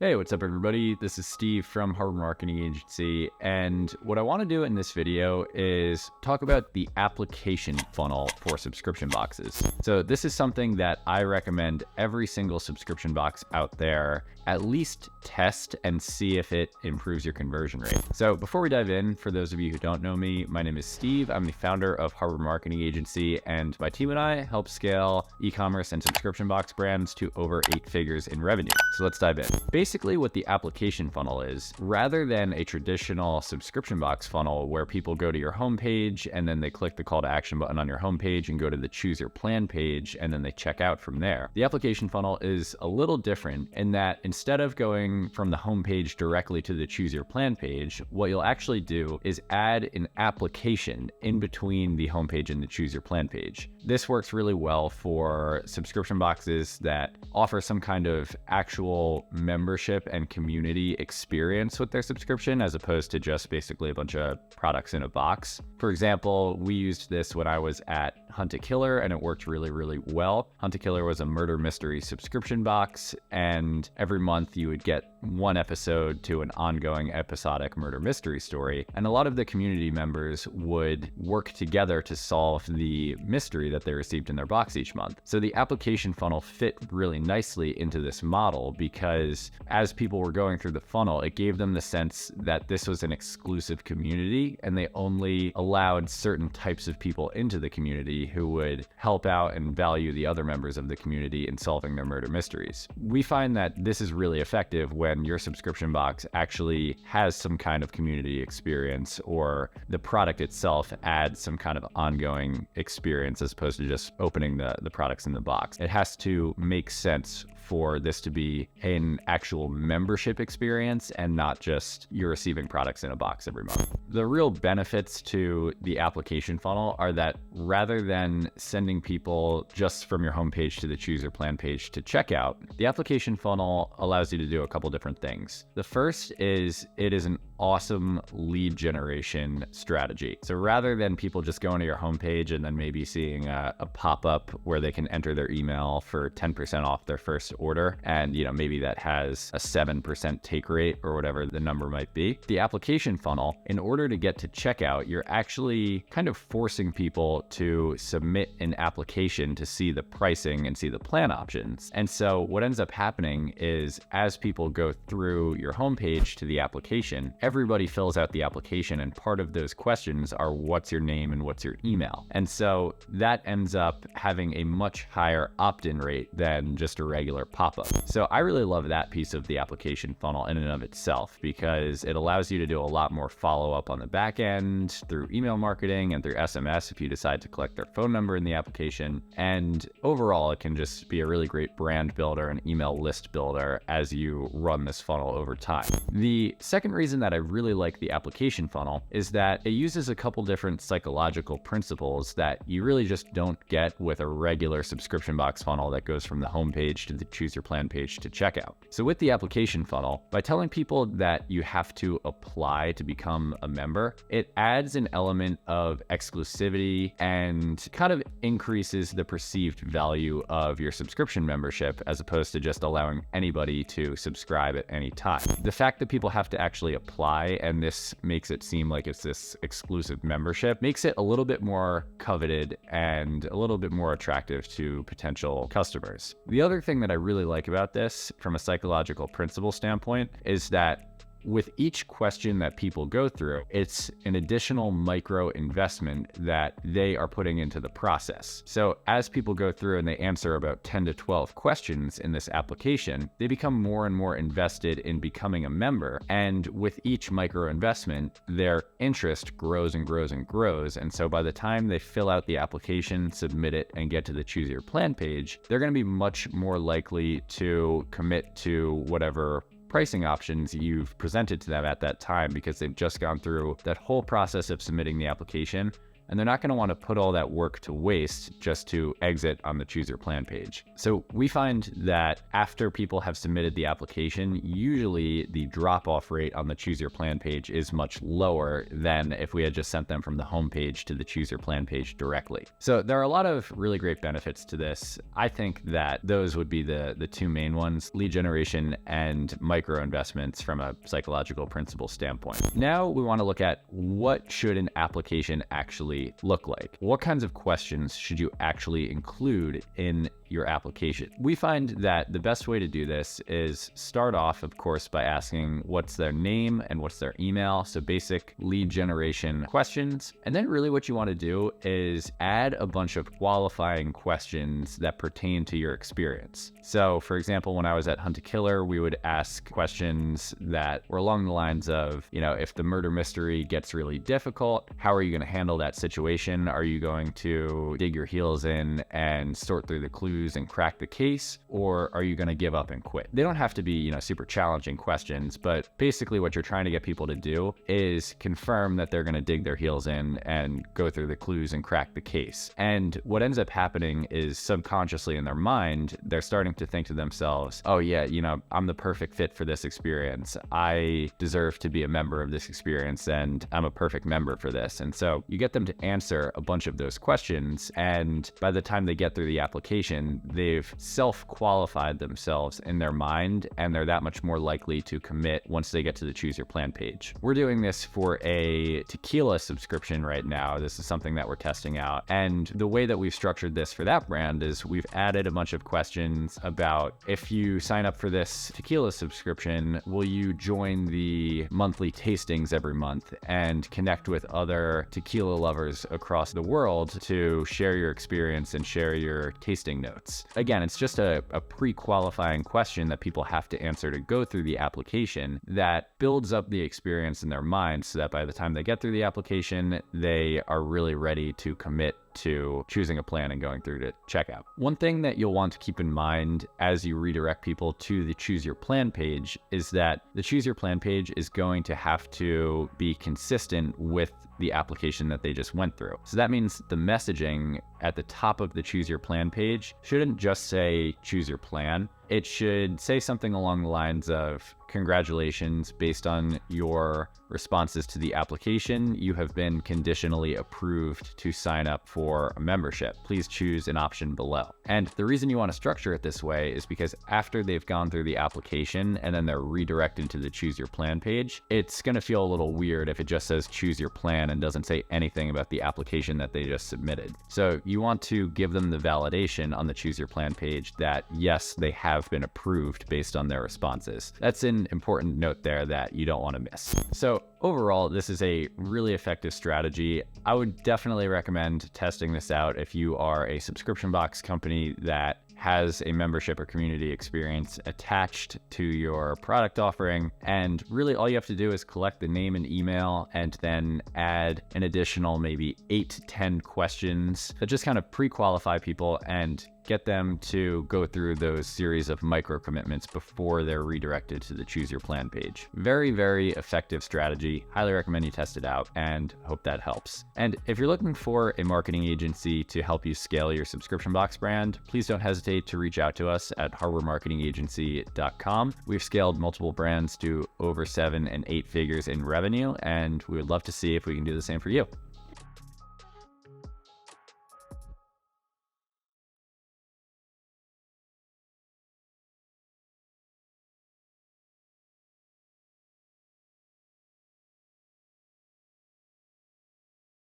Hey, what's up everybody? This is Steve from Harbor Marketing Agency, and what I want to do in this video is talk about the application funnel for subscription boxes. So this is something that I recommend every single subscription box out there at least test and see if it improves your conversion rate. So before we dive in, for those of you who don't know me, my name is Steve. I'm the founder of Harbor Marketing Agency, and my team and I help scale e-commerce and subscription box brands to over 8 figures in revenue. So let's dive in. Basically what the application funnel is, rather than a traditional subscription box funnel where people go to your homepage and then they click the call to action button on your homepage and go to the choose your plan page and then they check out from there. The application funnel is a little different in that instead of going from the homepage directly to the choose your plan page, what you'll actually do is add an application in between the homepage and the choose your plan page. This works really well for subscription boxes that offer some kind of actual membership and community experience with their subscription, as opposed to just basically a bunch of products in a box. For example, we used this when I was at Hunt a Killer and it worked really, really well. Hunt a Killer was a murder mystery subscription box, and every month you would get one episode to an ongoing episodic murder mystery story. And a lot of the community members would work together to solve the mystery that they received in their box each month. So the application funnel fit really nicely into this model because as people were going through the funnel, it gave them the sense that this was an exclusive community and they only allowed certain types of people into the community who would help out and value the other members of the community in solving their murder mysteries. We find that this is really effective when your subscription box actually has some kind of community experience, or the product itself adds some kind of ongoing experience as opposed to just opening the products in the box. It has to make sense for this to be an actual membership experience and not just you're receiving products in a box every month. The real benefits to the application funnel are that rather than sending people just from your homepage to the choose your plan page to checkout, the application funnel allows you to do a couple different things. The first is it is an awesome lead generation strategy. So rather than people just going to your homepage and then maybe seeing a pop-up where they can enter their email for 10% off their first order, and maybe that has a 7% take rate or whatever the number might be, the application funnel, in order to get to checkout, you're actually kind of forcing people to submit an application to see the pricing and see the plan options. And so what ends up happening is as people go through your homepage to the application, everybody fills out the application, and part of those questions are what's your name and what's your email. And so that ends up having a much higher opt-in rate than just a regular pop-up. So I really love that piece of the application funnel in and of itself because it allows you to do a lot more follow-up on the back end through email marketing and through SMS if you decide to collect their phone number in the application. And overall, it can just be a really great brand builder and email list builder as you run this funnel over time. The second reason that I really like the application funnel is that it uses a couple different psychological principles that you really just don't get with a regular subscription box funnel that goes from the homepage to the choose your plan page to checkout. So with the application funnel, by telling people that you have to apply to become a member, it adds an element of exclusivity and kind of increases the perceived value of your subscription membership as opposed to just allowing anybody to subscribe at any time. The fact that people have to actually apply, and this makes it seem like it's this exclusive membership, makes it a little bit more coveted and a little bit more attractive to potential customers. The other thing that I really like about this from a psychological principle standpoint is that with each question that people go through, it's an additional micro investment that they are putting into the process. So as people go through and they answer about 10 to 12 questions in this application, they become more and more invested in becoming a member. And with each micro investment, their interest grows and grows and grows. And so by the time they fill out the application, submit it, and get to the choose your plan page, they're going to be much more likely to commit to whatever pricing options you've presented to them at that time because they've just gone through that whole process of submitting the application and they're not going to want to put all that work to waste just to exit on the Choose Your Plan page. So we find that after people have submitted the application, usually the drop-off rate on the Choose Your Plan page is much lower than if we had just sent them from the home page to the Choose Your Plan page directly. So there are a lot of really great benefits to this. I think that those would be the two main ones: lead generation and micro investments from a psychological principle standpoint. Now we want to look at what should an application actually look like. What kinds of questions should you actually include in your application? We find that the best way to do this is start off, of course, by asking what's their name and what's their email. So basic lead generation questions. And then really what you want to do is add a bunch of qualifying questions that pertain to your experience. So for example, when I was at Hunt a Killer, we would ask questions that were along the lines of, if the murder mystery gets really difficult, how are you going to handle that situation? Are you going to dig your heels in and sort through the clues and crack the case, or are you going to give up and quit? They don't have to be, super challenging questions, but basically what you're trying to get people to do is confirm that they're going to dig their heels in and go through the clues and crack the case. And what ends up happening is subconsciously in their mind, they're starting to think to themselves, oh yeah, I'm the perfect fit for this experience. I deserve to be a member of this experience, and I'm a perfect member for this. And so you get them to answer a bunch of those questions, and by the time they get through the application, they've self-qualified themselves in their mind, and they're that much more likely to commit once they get to the Choose Your Plan page. We're doing this for a tequila subscription right now. This is something that we're testing out. And the way that we've structured this for that brand is we've added a bunch of questions about, if you sign up for this tequila subscription, will you join the monthly tastings every month and connect with other tequila lovers across the world to share your experience and share your tasting notes? Again, it's just a pre-qualifying question that people have to answer to go through the application that builds up the experience in their mind, so that by the time they get through the application, they are really ready to commit to choosing a plan and going through to checkout. One thing that you'll want to keep in mind as you redirect people to the Choose Your Plan page is that the Choose Your Plan page is going to have to be consistent with the application that they just went through. So that means the messaging at the top of the Choose Your Plan page shouldn't just say choose your plan. It should say something along the lines of, congratulations, based on your responses to the application, you have been conditionally approved to sign up for a membership. Please choose an option below. And the reason you want to structure it this way is because after they've gone through the application and then they're redirected to the Choose Your Plan page, it's going to feel a little weird if it just says choose your plan and doesn't say anything about the application that they just submitted. So you want to give them the validation on the Choose Your Plan page that yes, they have been approved based on their responses. That's an important note there that you don't want to miss. So overall, this is a really effective strategy. I would definitely recommend testing this out if you are a subscription box company that has a membership or community experience attached to your product offering. And really all you have to do is collect the name and email and then add an additional maybe 8 to 10 questions that just kind of pre-qualify people and get them to go through those series of micro commitments before they're redirected to the Choose Your Plan page. Very, very effective strategy. Highly recommend you test it out and hope that helps. And if you're looking for a marketing agency to help you scale your subscription box brand, please don't hesitate to reach out to us at harbormarketingagency.com. We've scaled multiple brands to over 7 and 8 figures in revenue, and we would love to see if we can do the same for you.